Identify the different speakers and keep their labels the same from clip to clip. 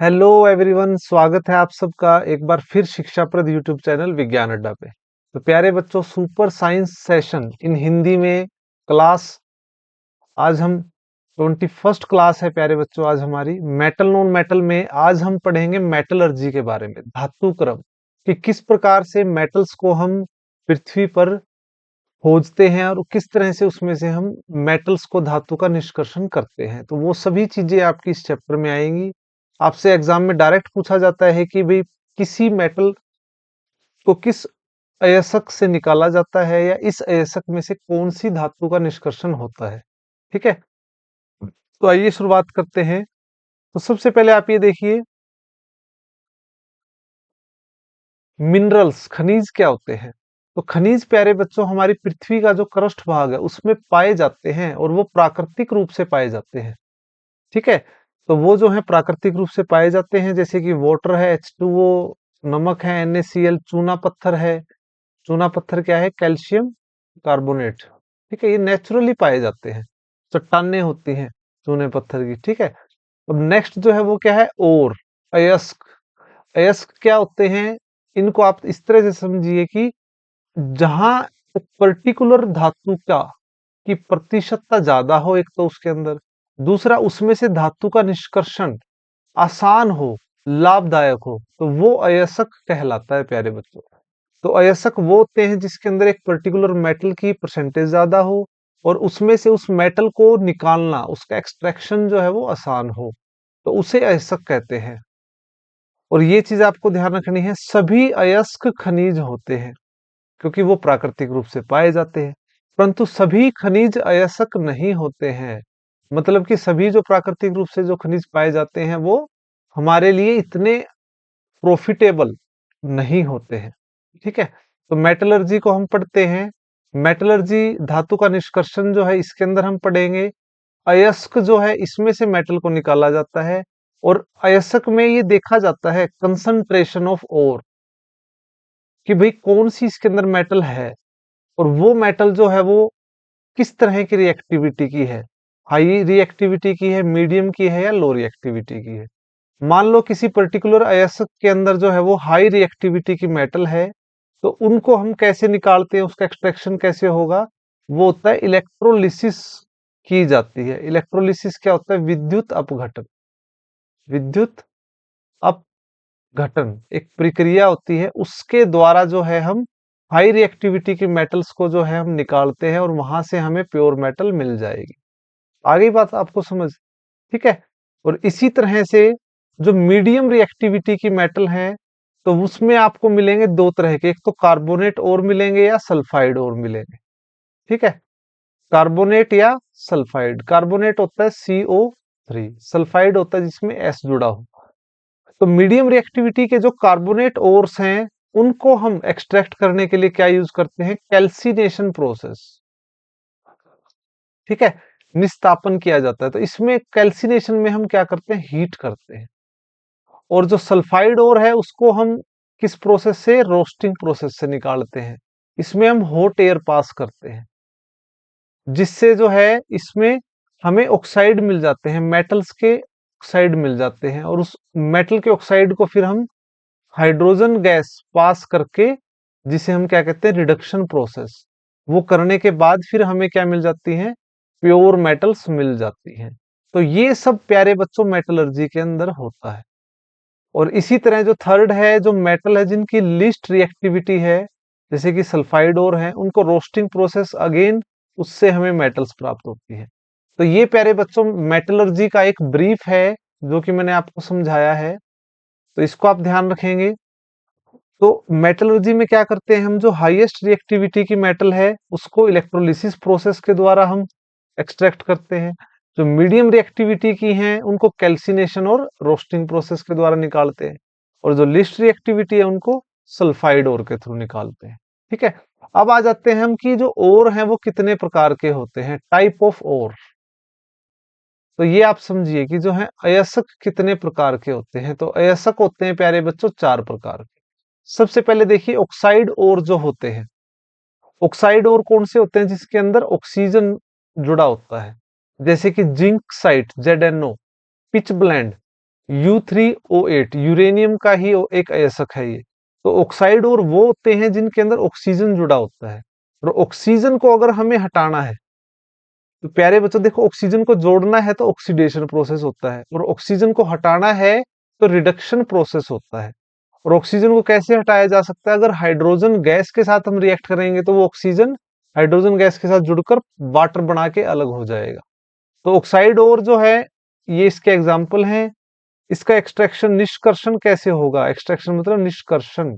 Speaker 1: Hello everyone, स्वागत है आप सबका एक बार फिर शिक्षाप्रद यूट्यूब चैनल विज्ञान अड्डा पे। तो प्यारे बच्चों, super science session in Hindi में क्लास आज हम 21st क्लास है प्यारे बच्चों। आज हमारी मेटल नॉन मेटल में आज हम पढ़ेंगे मेटलर्जी के बारे में, धातु क्रम कि किस प्रकार से मेटल्स को हम पृथ्वी पर खोजते हैं और किस तरह से उसमें से हम मेटल्स को, धातु का निष्कर्षण करते हैं। तो वो सभी चीजें आपकी इस चैप्टर में आएंगी। आपसे एग्जाम में डायरेक्ट पूछा जाता है कि भाई किसी मेटल को किस अयस्क से निकाला जाता है या इस अयस्क में से कौन सी धातु का निष्कर्षण होता है। ठीक है, तो आइए शुरुआत करते हैं। तो सबसे पहले आप ये देखिए, मिनरल्स खनिज क्या होते हैं। तो खनिज प्यारे बच्चों हमारी पृथ्वी का जो क्रस्ट भाग है उसमें पाए जाते हैं और वो प्राकृतिक रूप से पाए जाते हैं। ठीक है, तो वो जो है प्राकृतिक रूप से पाए जाते हैं, जैसे कि वाटर है H2O, नमक है NaCl, चूना पत्थर है। चूना पत्थर क्या है? Calcium carbonate. ठीक है, ये नेचुरली पाए जाते हैं, चट्टानें होती हैं चूने पत्थर की। ठीक है, अब नेक्स्ट जो है वो क्या है? ओर, अयस्क। अयस्क क्या होते हैं? इनको आप इस तरह से समझिए कि जहां पर्टिकुलर धातु का की प्रतिशतता ज्यादा हो, एक तो उसके अंदर, दूसरा उसमें से धातु का निष्कर्षण आसान हो, लाभदायक हो, तो वो अयस्क कहलाता है प्यारे बच्चों। तो अयस्क वो होते हैं जिसके अंदर एक पर्टिकुलर मेटल की परसेंटेज ज्यादा हो और उसमें से उस मेटल को निकालना, उसका एक्सट्रैक्शन जो है वो आसान हो, तो उसे अयस्क कहते हैं। और ये चीज आपको ध्यान रखनी है, सभी अयस्क खनिज होते हैं क्योंकि वो प्राकृतिक रूप से पाए जाते हैं, परंतु सभी खनिज अयस्क नहीं होते हैं। मतलब कि सभी जो प्राकृतिक रूप से जो खनिज पाए जाते हैं वो हमारे लिए इतने प्रॉफिटेबल नहीं होते हैं। ठीक है, तो मेटलर्जी को हम पढ़ते हैं। मेटलर्जी धातु का निष्कर्षण जो है इसके अंदर हम पढ़ेंगे। अयस्क जो है इसमें से मेटल को निकाला जाता है और अयस्क में ये देखा जाता है कंसंट्रेशन ऑफ ओर, कि भाई कौन सी इसके अंदर मेटल है और वो मेटल जो है वो किस तरह की रिएक्टिविटी की है, हाई रिएक्टिविटी की है, मीडियम की है या लो रिएक्टिविटी की है। मान लो किसी पर्टिकुलर अयस्क के अंदर जो है वो हाई रिएक्टिविटी की मेटल है, तो उनको हम कैसे निकालते हैं, उसका एक्सट्रैक्शन कैसे होगा? वो होता है इलेक्ट्रोलिसिस की जाती है। इलेक्ट्रोलिसिस क्या होता है? विद्युत अपघटन। विद्युत अपघटन एक प्रक्रिया होती है, उसके द्वारा जो है हम हाई रिएक्टिविटी की मेटल्स को जो है हम निकालते हैं और वहां से हमें प्योर मेटल मिल जाएगी। आगे बात आपको समझ? ठीक है, और इसी तरह से जो मीडियम रिएक्टिविटी की मेटल है, तो उसमें आपको मिलेंगे दो तरह के, एक तो कार्बोनेट और मिलेंगे या सल्फाइड और मिलेंगे। ठीक है, कार्बोनेट या सल्फाइड। कार्बोनेट होता है CO3, सल्फाइड होता है जिसमें S जुड़ा हो। तो मीडियम रिएक्टिविटी के जो कार्बोनेट ओर्स हैं उनको हम एक्सट्रैक्ट करने के लिए क्या यूज करते हैं? Calcination process. ठीक है, निस्तापन किया जाता है। तो इसमें कैल्सिनेशन में हम क्या करते हैं? हीट करते हैं। और जो सल्फाइड ओर है उसको हम किस प्रोसेस से? रोस्टिंग प्रोसेस से निकालते हैं। इसमें हम हॉट एयर पास करते हैं, जिससे जो है इसमें हमें ऑक्साइड मिल जाते हैं, मेटल्स के ऑक्साइड मिल जाते हैं, और उस मेटल के ऑक्साइड को फिर हम हाइड्रोजन गैस पास करके, जिसे हम क्या कहते हैं? Reduction process. वो करने के बाद फिर हमें क्या मिल जाती है? प्योर मेटल्स मिल जाती हैं। तो ये सब प्यारे बच्चों मेटलर्जी के अंदर होता है। और इसी तरह जो थर्ड है, जो मेटल है जिनकी लिस्ट रिएक्टिविटी है, जैसे कि सल्फाइड और है, उनको रोस्टिंग प्रोसेस अगेन, उससे हमें मेटल्स प्राप्त होती है। तो ये प्यारे बच्चों मेटलर्जी का एक ब्रीफ है जो कि मैंने आपको समझाया है, तो इसको आप ध्यान रखेंगे। तो मेटलर्जी में क्या करते हैं हम? जो हाईएस्ट रिएक्टिविटी की मेटल है उसको इलेक्ट्रोलिसिस प्रोसेस के द्वारा हम एक्सट्रैक्ट करते हैं। जो मीडियम रिएक्टिविटी की हैं उनको कैल्सिनेशन और रोस्टिंग प्रोसेस के द्वारा निकालते हैं, और जो लिस्ट रिएक्टिविटी है उनको सल्फाइड ओर के थ्रू निकालते हैं। ठीक है, अब आ जाते हैं हम कि जो ओर हैं वो कितने प्रकार के होते हैं, टाइप ऑफ ओर। तो ये आप समझिए कि जो है अयस्क कितने प्रकार के होते हैं। तो अयस्क होते हैं प्यारे बच्चों चार प्रकार के। सबसे पहले देखिए ऑक्साइड ओर जो होते हैं। ऑक्साइड ओर कौन से होते हैं? जिसके अंदर ऑक्सीजन जुड़ा होता है, जैसे कि zinc site, ZnO, pitch blend, U3O8 uranium का ही एक अयस्क है ये। तो ऑक्साइड और वो होते हैं जिनके अंदर ऑक्सीजन जुड़ा होता है, और ऑक्सीजन को अगर हमें हटाना है, तो प्यारे बच्चों देखो, ऑक्सीजन को जोड़ना है तो ऑक्सीडेशन प्रोसेस होता है, और ऑक्सीजन को हटाना है तो रिडक्शन प्रोसेस होता है। और ऑक्सीजन को कैसे हटाया जा सकता है? अगर हाइड्रोजन गैस के साथ हम रिएक्ट करेंगे तो वो ऑक्सीजन हाइड्रोजन गैस के साथ जुड़कर वाटर बना के अलग हो जाएगा। तो ऑक्साइड और जो है, ये इसके एग्जाम्पल हैं। इसका एक्सट्रैक्शन, निष्कर्षण कैसे होगा? एक्सट्रैक्शन मतलब निष्कर्षण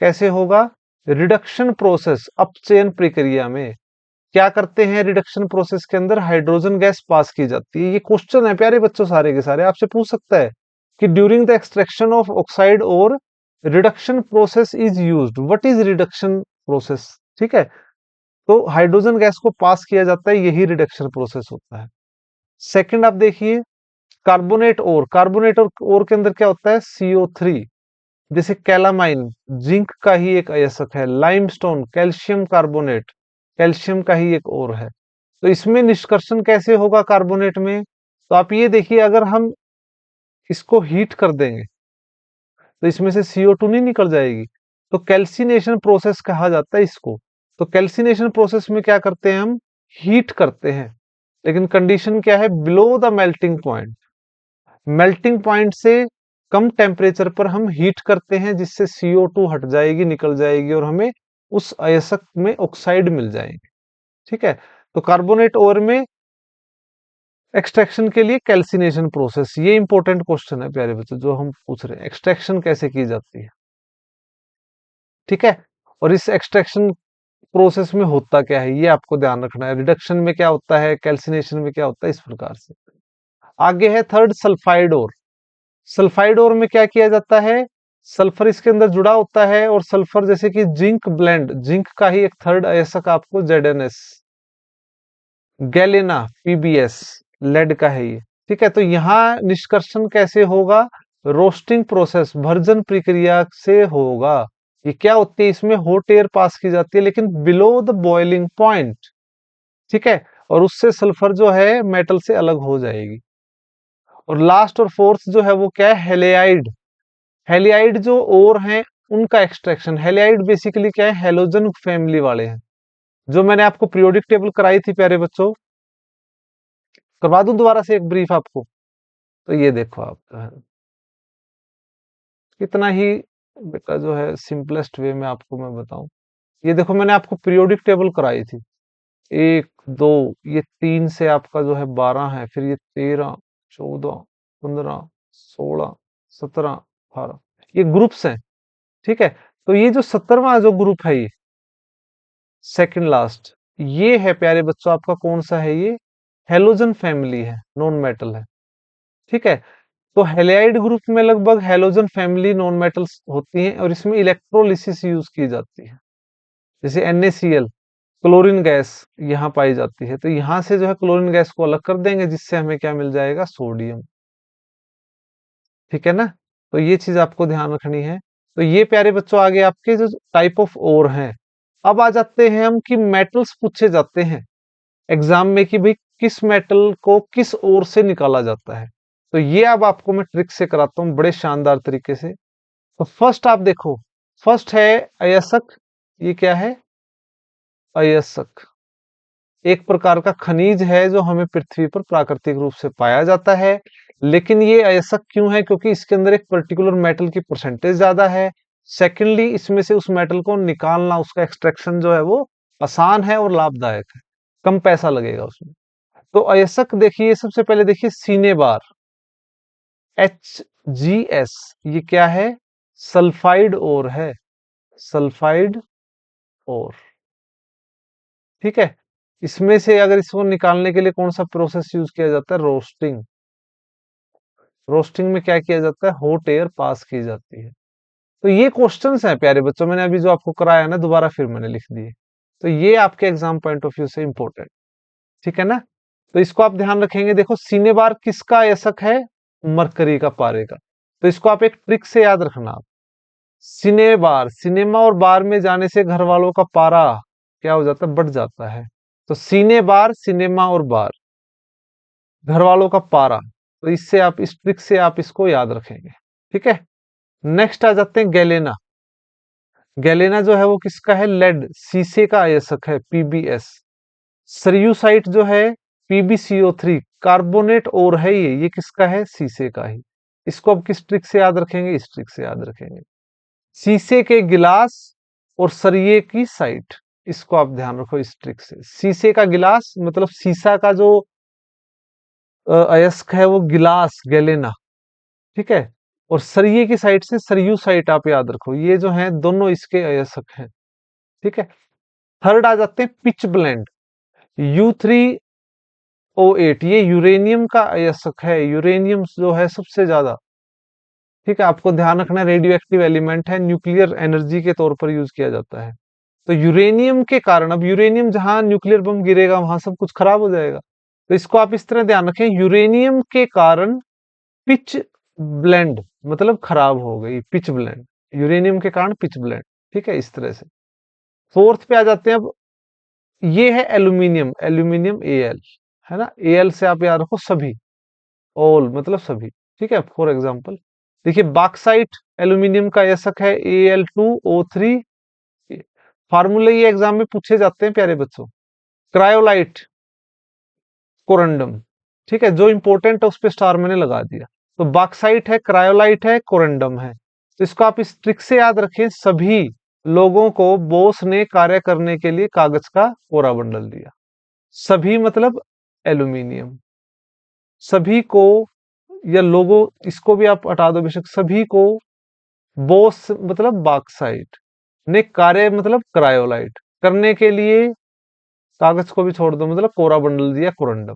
Speaker 1: कैसे होगा? रिडक्शन प्रोसेस, अपचयन प्रक्रिया में क्या करते हैं? रिडक्शन प्रोसेस के अंदर हाइड्रोजन गैस पास की जाती है। ये क्वेश्चन है प्यारे बच्चों, सारे के सारे आपसे पूछ सकता है कि during the extraction of oxide और reduction process is used, what is reduction process? ठीक है, तो हाइड्रोजन गैस को पास किया जाता है, यही रिडक्शन प्रोसेस होता है। सेकंड आप देखिए, कार्बोनेट और, कार्बोनेट और के अंदर क्या होता है? CO3। जैसे कैलामाइन, जिंक का ही एक अयस्क है। लाइमस्टोन, कैल्शियम कार्बोनेट, कैल्शियम का ही एक और है। तो इसमें निष्कर्षण कैसे होगा कार्बोनेट में? तो आप ये देखिए, अगर हम इसको हीट कर देंगे तो इसमें से CO2 नहीं निकल जाएगी, तो कैल्सिनेशन प्रोसेस कहा जाता है इसको। तो कैल्सिनेशन प्रोसेस में क्या करते हैं हम? हीट करते हैं, लेकिन कंडीशन क्या है? Below the melting point. Melting point से कम टेम्परेचर पर हम हीट करते हैं, जिससे CO2 हट जाएगी, निकल जाएगी, और हमें उस अयस्क में ऑक्साइड मिल जाएंगे। ठीक है, तो कार्बोनेट ओर में एक्सट्रैक्शन के लिए कैल्सिनेशन प्रोसेस, ये इंपॉर्टेंट क्वेश्चन है प्यारे बच्चों जो हम पूछ रहे हैं, एक्सट्रैक्शन कैसे की जाती है। ठीक है, और इस एक्सट्रैक्शन प्रोसेस में होता क्या है, ये आपको ध्यान रखना है। रिडक्शन में क्या होता है, कैल्सिनेशन में क्या होता है, इस प्रकार से। आगे है third, sulphide ore. Sulphide ore में क्या किया जाता है? सल्फर इसके अंदर जुड़ा होता है, और सल्फर जैसे कि जिंक ब्लेंड, जिंक का ही एक थर्ड अयस्क आपको ZnS, गैलेना, PbS, लेड का है ये। ठीक है, तो यहाँ निष्कर्षण कैसे होगा? रोस्टिंग प्रोसेस, भर्जन प्रक्रिया से होगा। ये क्या होती है? इसमें हॉट एयर पास की जाती है, लेकिन बिलो द बॉइलिंग पॉइंट। ठीक है, और उससे सल्फर जो है मेटल से अलग हो जाएगी। और लास्ट और फोर्थ जो है वो क्या है? हेलियाइड। हेलियाइड जो और हैं उनका एक्सट्रैक्शन। हेलियाइड बेसिकली क्या है? हेलोजन फैमिली वाले हैं। जो मैंने आपको पीरियोडिक टेबल कराई थी प्यारे बच्चों, करवा दूं दोबारा से एक ब्रीफ आपको? तो ये देखो आप, कितना ही बेटा जो है सिंपलेस्ट वे में आपको मैं बताऊं। ये देखो, मैंने आपको पीरियोडिक टेबल कराई थी, 1 2, ये 3 से आपका जो है 12 है, फिर ये 13 14 15 16 17 18, ये ग्रुप्स हैं। ठीक है, तो ये जो 17वां जो ग्रुप है, ये सेकंड लास्ट, ये है प्यारे बच्चों आपका कौन सा है? ये हेलोजन फैमिली है, नॉन मेटल है। ठीक है, तो हेलाइड ग्रुप में लगभग हेलोजन फैमिली नॉन मेटल्स होती हैं, और इसमें इलेक्ट्रोलिसिस यूज की जाती है। जैसे NaCl, क्लोरीन गैस यहाँ पाई जाती है, तो यहाँ से जो है क्लोरीन गैस को अलग कर देंगे, जिससे हमें क्या मिल जाएगा? सोडियम। ठीक है ना, तो ये चीज आपको ध्यान रखनी है। तो ये प्यारे बच्चों आगे आपके जो टाइप ऑफ ओर हैं। अब आ जाते हैं हम कि मेटल्स पूछे जाते हैं एग्जाम में कि भाई किस मेटल को किस ओर से निकाला जाता है। तो ये अब आपको मैं ट्रिक से कराता हूँ बड़े शानदार तरीके से। तो फर्स्ट आप देखो, फर्स्ट है अयस्क। ये क्या है? अयस्क एक प्रकार का खनिज है जो हमें पृथ्वी पर प्राकृतिक रूप से पाया जाता है। लेकिन ये अयस्क क्यों है? क्योंकि इसके अंदर एक पर्टिकुलर मेटल की परसेंटेज ज्यादा है। सेकेंडली, इसमें से उस मेटल को निकालना, उसका एक्सट्रैक्शन जो है वो आसान है और लाभदायक है, कम पैसा लगेगा उसमें। तो अयस्क देखिए, सबसे पहले देखिए सीने बार, HgS, ये क्या है? सल्फाइड ओर है, सल्फाइड ओर। ठीक है, इसमें से अगर इसको निकालने के लिए कौन सा प्रोसेस यूज किया जाता है? रोस्टिंग। रोस्टिंग में क्या किया जाता है? हॉट एयर पास की जाती है। तो ये क्वेश्चंस हैं प्यारे बच्चों, मैंने अभी जो आपको कराया ना, दोबारा फिर मैंने लिख दिए। तो ये आपके एग्जाम पॉइंट ऑफ व्यू से इंपॉर्टेंट। ठीक है ना, तो इसको आप ध्यान रखेंगे। देखो, सिनेबार किसका अयस्क है? मरकरी का, पारे का। तो इसको आप एक ट्रिक से याद रखना। आप सिनेबार, सिनेमा और बार में जाने से घर वालों का पारा क्या हो जाता है? बढ़ जाता है। तो सीने बार, सिनेमा और बार, घर वालों का पारा। तो इससे आप इस ट्रिक से आप इसको याद रखेंगे। ठीक है, नेक्स्ट आ जाते हैं गैलेना। गैलेना जो है वो किसका है? लेड, शीशे का अयस्क है, पीबीएस। सरयूसाइट जो है PbCO3, कार्बोनेट और है ये किसका है? शीशे का ही। इसको अब किस ट्रिक से याद रखेंगे? इस ट्रिक से याद रखेंगे। शीशे के गिलास और सरिये की साइट, इसको आप ध्यान रखो इस ट्रिक से। शीशे का गिलास मतलब शीशा का जो अयस्क है वो गिलास, गैलेना। ठीक है, और सरिये की साइड से सरयू साइट आप याद रखो, ये जो है दोनों इसके अयस्क हैं। ठीक है, थर्ड आ जाते हैं पिच ब्लेंड। U3O8 ये यूरेनियम का अयस्क है, यूरेनियम जो है सबसे ज्यादा। ठीक है, आपको ध्यान रखना, रेडियो एक्टिव एलिमेंट है, न्यूक्लियर एनर्जी के तौर पर यूज किया जाता है। तो यूरेनियम के कारण, अब यूरेनियम जहां न्यूक्लियर बम गिरेगा वहां सब कुछ खराब हो जाएगा, तो इसको आप इस तरह ध्यान रखें, यूरेनियम के कारण पिच ब्लेंड मतलब खराब हो गई, पिच ब्लेंड, यूरेनियम के कारण पिच ब्लेंड। ठीक है, इस तरह से। फोर्थ पे आ जाते हैं अब, ये है एल्यूमिनियम, एल्यूमिनियम Al, है ना? Al से आप याद रखो सभी, ऑल मतलब सभी। ठीक है, फॉर एग्जाम्पल देखिए बॉक्साइट एल्यूमिनियम का अयस्क है Al2O3। फार्मूले ये एग्जाम में पूछे जाते हैं प्यारे बच्चों। Cryolite, corundum. ठीक है, जो इंपॉर्टेंट है उस पे स्टार मैंने लगा दिया। तो बॉक्साइट है, क्रायोलाइट है, कोरंडम है। तो इसको आप इस ट्रिक से याद रखें, सभी लोगों को बोस ने कार्य करने के लिए कागज का कोरा बंडल दिया। सभी मतलब एल्यूमिनियम, सभी को या लोगों, इसको भी आप हटा दो बेशक, सभी को बोस मतलब बॉक्साइट ने कार्य मतलब क्रायोलाइट करने के लिए, कागज को भी छोड़ दो मतलब कोरा बंडल दिया, कोरंडम।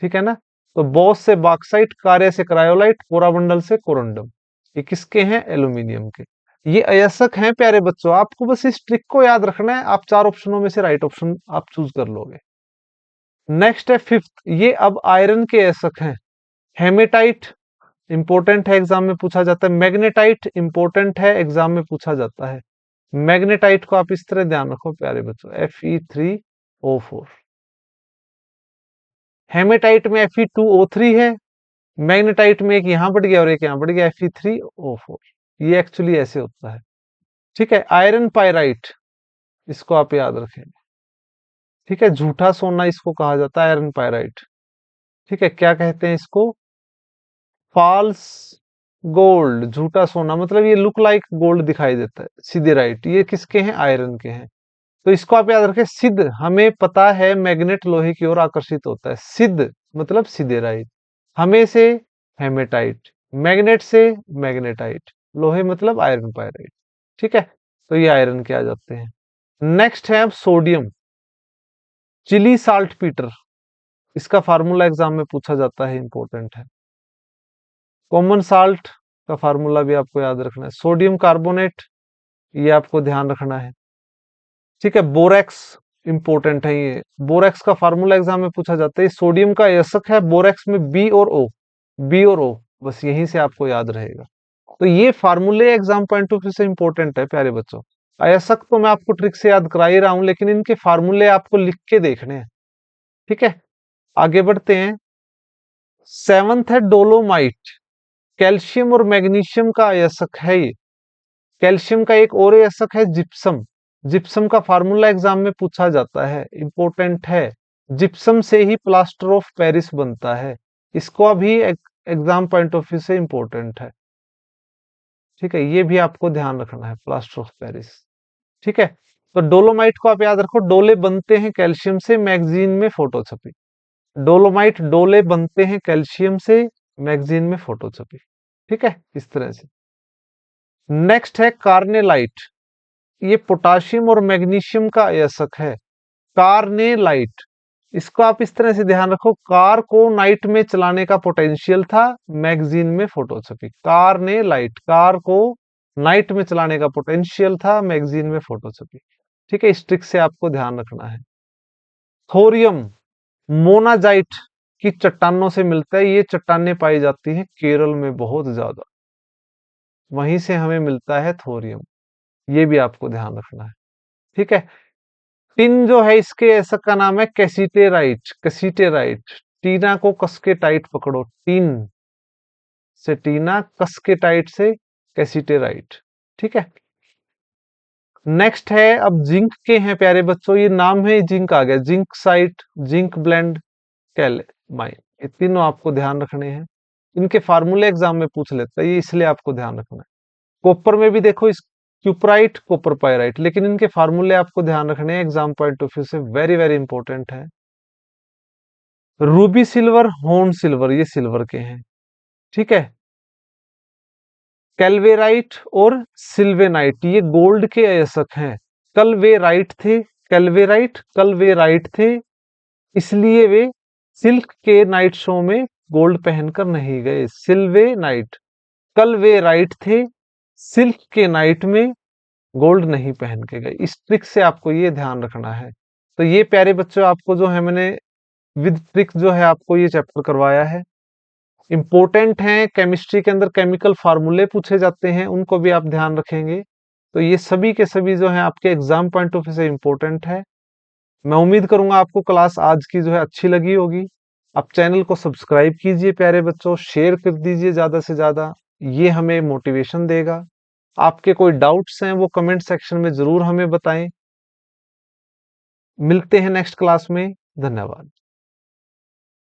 Speaker 1: ठीक है ना? तो बोस से बॉक्साइट, कार्य से क्रायोलाइट, कोरा बंडल से कोरंडम। ये किसके हैं? एल्यूमिनियम के। ये अयस्क हैं प्यारे बच्चों, आपको बस इस ट्रिक को याद रखना है, आप चार ऑप्शनों में से राइट ऑप्शन आप चूज कर लोगे। नेक्स्ट है फिफ्थ, ये अब आयरन के अयस्क हैं। हेमेटाइट इंपॉर्टेंट है, एग्जाम में पूछा जाता है। मैग्नेटाइट इंपॉर्टेंट है, एग्जाम में पूछा जाता है। मैग्नेटाइट को आप इस तरह ध्यान रखो प्यारे बच्चों, Fe3O4। हेमेटाइट में Fe2O3 है, मैग्नेटाइट में एक यहां बढ़ गया और एक यहां बढ़ गया, Fe3O4। ये एक्चुअली ऐसे होता है। ठीक है, आयरन पायराइट, इसको आप याद रखें। ठीक है, झूठा सोना इसको कहा जाता है, आयरन पायराइट। ठीक है, क्या कहते हैं इसको? फॉल्स गोल्ड, झूठा सोना, मतलब ये लुक लाइक गोल्ड दिखाई देता है, सीधे राइट। ये किसके हैं? आयरन के हैं। तो इसको आप याद रखें, सिद्ध, हमें पता है मैग्नेट लोहे की ओर आकर्षित होता है, सिद्ध मतलब सीधे राइट। हमें से हेमेटाइट, मैग्नेट से मैग्नेटाइट, लोहे मतलब आयरन पायराइट। ठीक है, तो ये आयरन के आ जाते हैं। नेक्स्ट है अब सोडियम, चिली साल्ट पीटर, इसका फार्मूला एग्जाम में पूछा जाता है, इंपॉर्टेंट है। कॉमन साल्ट का फार्मूला भी आपको याद रखना है। सोडियम कार्बोनेट, ये आपको ध्यान रखना है। ठीक है, बोरेक्स इंपॉर्टेंट है, ये बोरेक्स का फार्मूला एग्जाम में पूछा जाता है। सोडियम का अयस्क है, बोरेक्स में बी और ओ, बी और ओ, बस यहीं से आपको याद रहेगा। तो ये फार्मूले एग्जाम पॉइंट ऑफ व्यू से इंपॉर्टेंट है प्यारे बच्चों। अयस्क तो मैं आपको ट्रिक से याद करा ही रहा हूं, लेकिन इनके फार्मूले आपको लिख के देखने हैं। ठीक है, आगे बढ़ते हैं। सेवंथ है डोलोमाइट, कैल्शियम और मैग्नीशियम का अयस्क है ये। कैल्शियम का एक और अयस्क है जिप्सम, जिप्सम का फार्मूला एग्जाम में पूछा जाता है, इंपॉर्टेंट है। जिप्सम से ही प्लास्टर ऑफ पेरिस बनता है, इसको अभी एग्जाम पॉइंट ऑफ व्यू से इंपॉर्टेंट है। ठीक है, ये भी आपको ध्यान रखना है, प्लास्टर ऑफ पेरिस। ठीक है, तो डोलोमाइट को आप याद रखो, डोले बनते हैं कैल्शियम से, मैगजीन में फोटो छपी। डोलोमाइट डोले बनते हैं कैल्शियम से, मैगजीन में फोटो छपी। ठीक है, इस तरह से। नेक्स्ट है कार्नेलाइट, ये पोटाशियम और मैग्नीशियम का अयस्क है, कार्नेलाइट। इसको आप इस तरह से ध्यान रखो, कार को नाइट में चलाने का पोटेंशियल था, मैगजीन में फोटो छपी। कार्नेलाइट, कार को नाइट में चलाने का पोटेंशियल था, मैगजीन में फोटो छपी। ठीक है, इस ट्रिक से आपको ध्यान रखना है। थोरियम मोनाजाइट की चट्टानों से मिलता है, ये चट्टानें पाई जाती हैं केरल में बहुत ज्यादा, वहीं से हमें मिलता है थोरियम, ये भी आपको ध्यान रखना है। ठीक है, टिन जो है इसके ऐसा का नाम है कैसीटेराइट, कैसीटेराइट। टीना को कस के टाइट पकड़ो, टिन, सेटीना, कस्केटाइट से कैसिटेराइट। ठीक है। नेक्स्ट है, अब जिंक के हैं प्यारे बच्चों, ये नाम है जिंक आ गया, zinc site, zinc blende, calamine, ये तीनों आपको ध्यान रखने हैं। इनके फार्मूले एग्जाम में पूछ लेता है, ये इसलिए आपको ध्यान रखना है। कॉपर में भी देखो, इस क्यूपराइट, कॉपर पायराइट, लेकिन इनके फार्मूले आपको ध्यान रखने हैं, एग्जाम पॉइंट ऑफ व्यू से वेरी वेरी इंपॉर्टेंट है। रूबी सिल्वर, होर्न सिल्वर, ये सिल्वर के हैं। ठीक है। कैल्वेराइट और सिल्वेनाइट, ये गोल्ड के अयस्क हैं। कलवेराइट थे, कैल्वेराइट कलवेराइट थे, इसलिए वे सिल्क के नाइट शो में गोल्ड पहनकर नहीं गए। सिल्वे नाइट, कलवेराइट थे, सिल्क के नाइट में गोल्ड नहीं पहन के गए। इस ट्रिक से आपको ये ध्यान रखना है। तो ये प्यारे बच्चों आपको जो है मैंने विद ट्रिक जो है आपको ये चैप्टर करवाया है, इंपॉर्टेंट है। केमिस्ट्री के अंदर केमिकल फार्मूले पूछे जाते हैं, उनको भी आप ध्यान रखेंगे। तो ये सभी के सभी जो है आपके एग्जाम पॉइंट ऑफ व्यू से इंपॉर्टेंट है। मैं उम्मीद करूंगा आपको क्लास आज की जो है अच्छी लगी होगी। आप चैनल को सब्सक्राइब कीजिए प्यारे बच्चों, शेयर कर दीजिए ज्यादा से ज्यादा, ये हमें मोटिवेशन देगा। आपके कोई डाउट्स हैं वो कमेंट सेक्शन में जरूर हमें बताएं। मिलते हैं नेक्स्ट क्लास में। धन्यवाद।